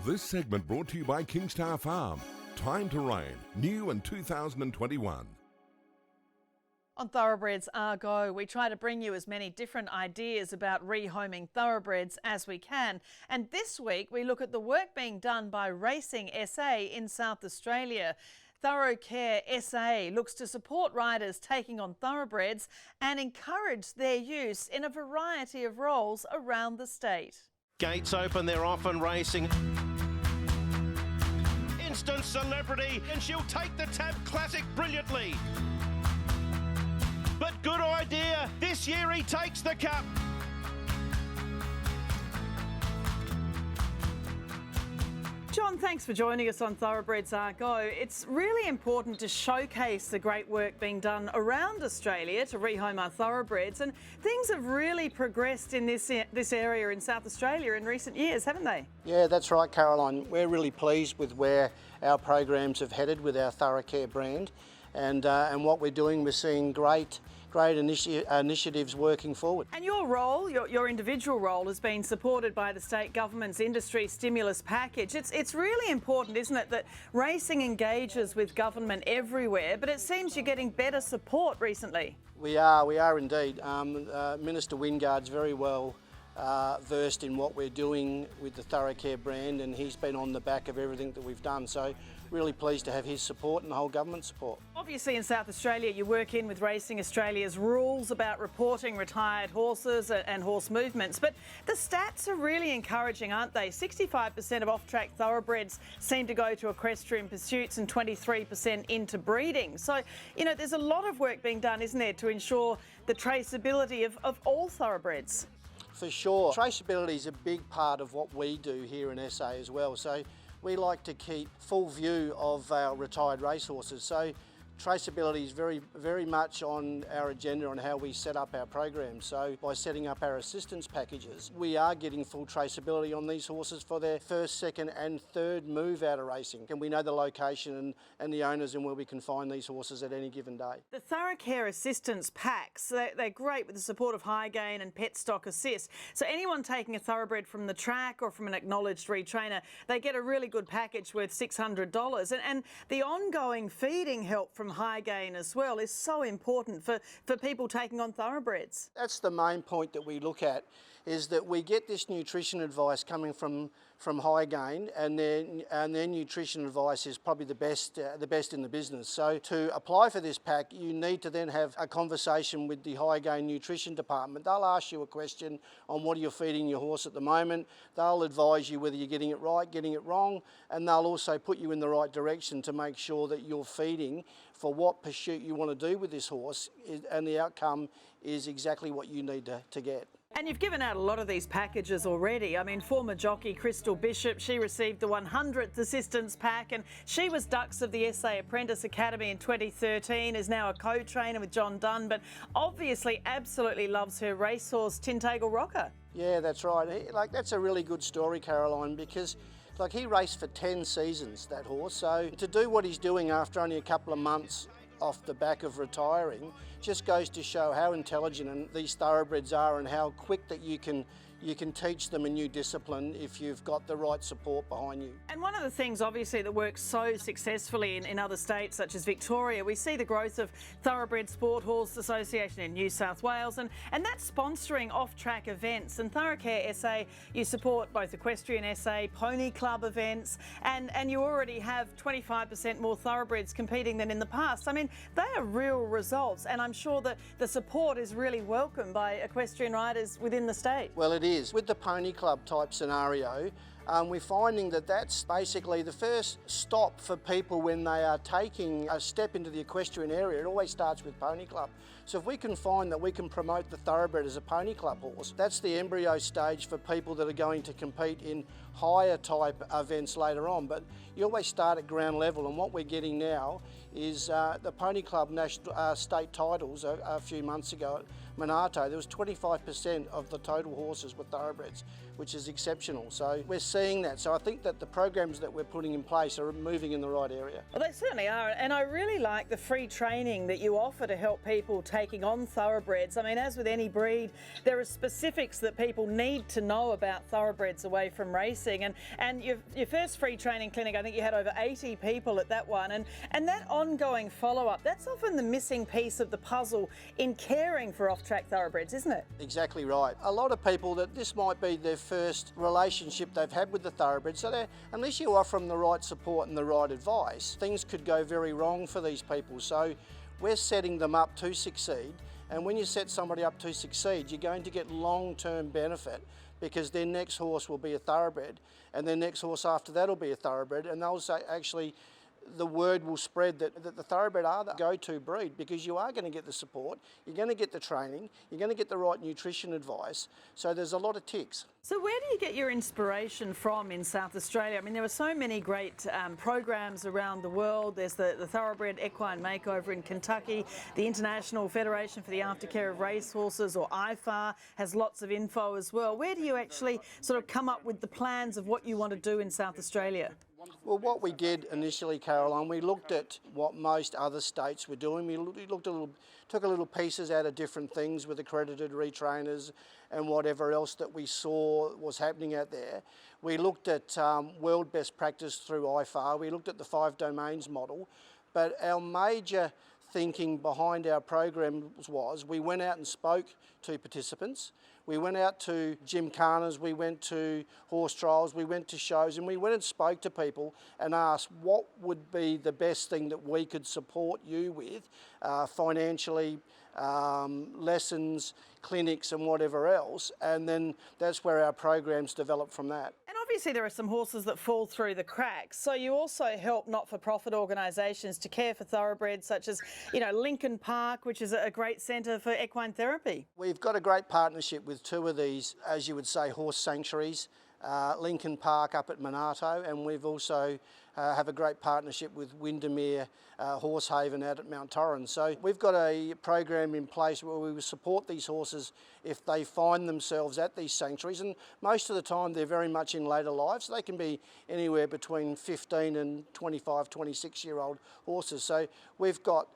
This segment brought to you by Kingstar Farm. Time to Rein, new in 2021. On Thoroughbreds Go, we try to bring you as many different ideas about rehoming thoroughbreds as we can. And this week we look at the work being done by Racing SA in South Australia. Thoroughcare SA looks to support riders taking on thoroughbreds and encourage their use in a variety of roles around the state. Gates open, they're off and racing. Instant celebrity, and she'll take the Tab Classic brilliantly. But good idea, this year he takes the cup. John, thanks for joining us on Thoroughbreds Go. It's really important to showcase the great work being done around Australia to rehome our thoroughbreds, and things have really progressed in this area in South Australia in recent years, haven't they? Yeah, that's right, Caroline. We're really pleased with where our programs have headed with our Thoroughcare brand, and what we're doing. We're seeing great initiatives working forward. And your role, your individual role, has been supported by the state government's industry stimulus package. It's really important, isn't it, that racing engages with government everywhere, but it seems you're getting better support recently. We are indeed. Minister Wingard's very well versed in what we're doing with the Thoroughcare brand, and he's been on the back of everything that we've done. So really pleased to have his support and the whole government support. Obviously in South Australia you work in with Racing Australia's rules about reporting retired horses and horse movements, but the stats are really encouraging, aren't they? 65% of off-track thoroughbreds seem to go to equestrian pursuits and 23% into breeding. So, you know, there's a lot of work being done, isn't there, to ensure the traceability of all thoroughbreds. For sure. Traceability is a big part of what we do here in SA as well. So we like to keep full view of our retired racehorses. So traceability is very much on our agenda on how we set up our programs. So by setting up our assistance packages, we are getting full traceability on these horses for their first, second and third move out of racing. And we know the location and the owners and where we can find these horses at any given day. The Thoroughcare assistance packs, they're great with the support of High Gain and Pet Stock Assist. So anyone taking a thoroughbred from the track or from an acknowledged retrainer, they get a really good package worth $600. And the ongoing feeding help from High Gain as well is so important for people taking on thoroughbreds. That's the main point that we look at, is that we get this nutrition advice coming from High Gain, and their nutrition advice is probably the best in the business. So to apply for this pack, you need to then have a conversation with the High Gain nutrition department. They'll ask you a question on what you're feeding your horse at the moment. They'll advise you whether you're getting it right, getting it wrong, and they'll also put you in the right direction to make sure that you're feeding for what pursuit you want to do with this horse, and the outcome is exactly what you need to get. And you've given out a lot of these packages already. I mean, former jockey Crystal Bishop, she received the 100th assistance pack, and she was Dux of the SA Apprentice Academy in 2013, is now a co-trainer with John Dunn, but obviously absolutely loves her racehorse, Tintagel Rocker. Yeah, that's right. That's a really good story, Caroline, because he raced for 10 seasons, that horse. So to do what he's doing after only a couple of months off the back of retiring just goes to show how intelligent these thoroughbreds are, and how quick that you can teach them a new discipline if you've got the right support behind you. And one of the things obviously that works so successfully in other states such as Victoria, we see the growth of Thoroughbred Sport Horse Association in New South Wales, and that's sponsoring off-track events. And Thoroughcare SA, you support both Equestrian SA, Pony Club events, and you already have 25% more thoroughbreds competing than in the past. I mean, they are real results, and I'm sure that the support is really welcomed by equestrian riders within the state. Well, it is. With the Pony Club type scenario, we're finding that that's basically the first stop for people when they are taking a step into the equestrian area. It always starts with Pony Club. So if we can find that we can promote the thoroughbred as a Pony Club horse, that's the embryo stage for people that are going to compete in higher type events later on. But you always start at ground level, and what we're getting now is the Pony Club national state titles a few months ago Monarto, there was 25% of the total horses were thoroughbreds, which is exceptional. So we're seeing that. So I think that the programs that we're putting in place are moving in the right area. Well, they certainly are, and I really like the free training that you offer to help people taking on thoroughbreds. I mean, as with any breed, there are specifics that people need to know about thoroughbreds away from racing. And your first free training clinic, I think you had over 80 people at that one, and that ongoing follow-up, that's often the missing piece of the puzzle in caring for off-track thoroughbreds, isn't it? Exactly right. A lot of people that this might be their first relationship they've had with the thoroughbred, so unless you offer them the right support and the right advice, things could go very wrong for these people. So we're setting them up to succeed, and when you set somebody up to succeed, you're going to get long-term benefit, because their next horse will be a thoroughbred, and their next horse after that will be a thoroughbred, and they'll say, actually, the word will spread that the thoroughbred are the go-to breed, because you are going to get the support, you're going to get the training, you're going to get the right nutrition advice. So there's a lot of ticks. So where do you get your inspiration from in South Australia? I mean, there are so many great programs around the world. There's the Thoroughbred Equine Makeover in Kentucky. The International Federation for the Aftercare of Racehorses, or IFAR, has lots of info as well. Where do you actually sort of come up with the plans of what you want to do in South Australia? Well, what we did initially, Caroline, we looked at what most other states were doing. We took a little pieces out of different things with accredited retrainers and whatever else that we saw was happening out there. We looked at world best practice through IFAR. We looked at the 5 domains model. But our major thinking behind our programs was we went out and spoke to participants. We went out to gymkhanas, we went to horse trials, we went to shows, and we went and spoke to people and asked what would be the best thing that we could support you with financially, lessons, clinics and whatever else, and then that's where our programs developed from that. And obviously there are some horses that fall through the cracks, so you also help not-for-profit organisations to care for thoroughbreds, such as, you know, Lincoln Park, which is a great centre for equine therapy. We've got a great partnership with 2 of these, as you would say, horse sanctuaries, Lincoln Park up at Monarto, and we've also have a great partnership with Windermere Horsehaven out at Mount Torrens. So we've got a program in place where we will support these horses if they find themselves at these sanctuaries, and most of the time they're very much in later life, so they can be anywhere between 15 and 25, 26-year-old horses. So we've got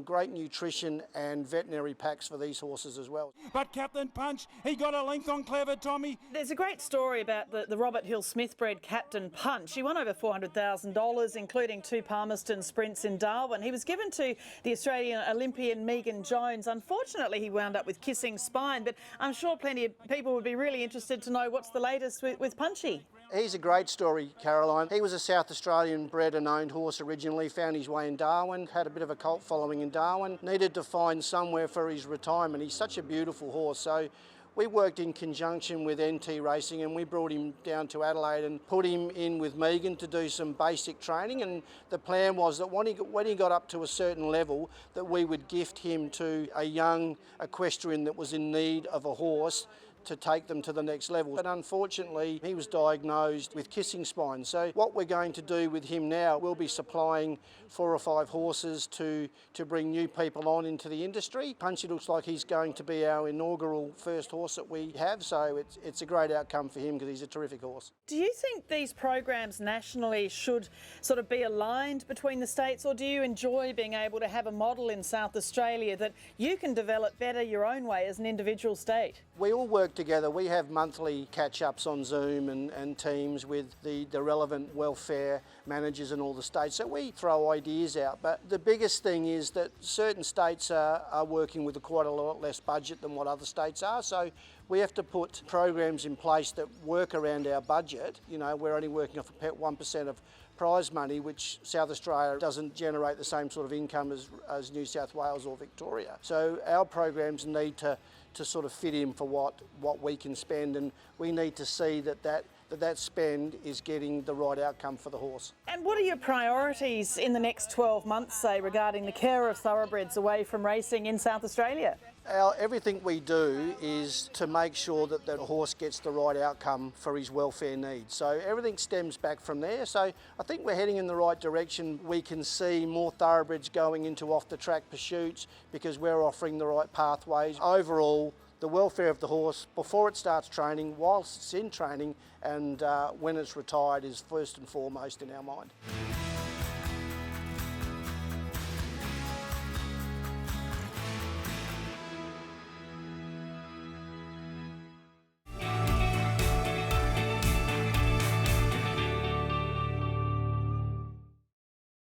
great nutrition and veterinary packs for these horses as well. But Captain Punch, he got a length on Clever Tommy. There's a great story about the Robert Hill Smith bred Captain Punch. He won over $400,000, including 2 Palmerston sprints in Darwin. He was given to the Australian Olympian Megan Jones. Unfortunately, he wound up with kissing spine, but I'm sure plenty of people would be really interested to know what's the latest with Punchy. He's a great story, Caroline. He was a South Australian bred and owned horse originally, found his way in Darwin, had a bit of a cult following in Darwin, needed to find somewhere for his retirement. He's such a beautiful horse. So we worked in conjunction with NT Racing, and we brought him down to Adelaide and put him in with Megan to do some basic training, and the plan was that when he got up to a certain level that we would gift him to a young equestrian that was in need of a horse to take them to the next level. But unfortunately, he was diagnosed with kissing spine. So what we're going to do with him now, we'll be supplying 4 or 5 horses to bring new people on into the industry. Punchy looks like he's going to be our inaugural first horse that we have, so it's a great outcome for him because he's a terrific horse. Do you think these programs nationally should sort of be aligned between the states, or do you enjoy being able to have a model in South Australia that you can develop better your own way as an individual state? We all work together. We have monthly catch-ups on Zoom and Teams with the relevant welfare managers in all the states. So we throw ideas out. But the biggest thing is that certain states are working with quite a lot less budget than what other states are. So we have to put programs in place that work around our budget. You know, we're only working off 1% of prize money, which South Australia doesn't generate the same sort of income as New South Wales or Victoria. So our programs need to sort of fit in for what we can spend, and we need to see that spend is getting the right outcome for the horse. And what are your priorities in the next 12 months, say, regarding the care of thoroughbreds away from racing in South Australia? Everything we do is to make sure that the horse gets the right outcome for his welfare needs. So everything stems back from there. So I think we're heading in the right direction. We can see more thoroughbreds going into off-the-track pursuits because we're offering the right pathways. Overall, the welfare of the horse before it starts training, whilst it's in training, and when it's retired is first and foremost in our mind.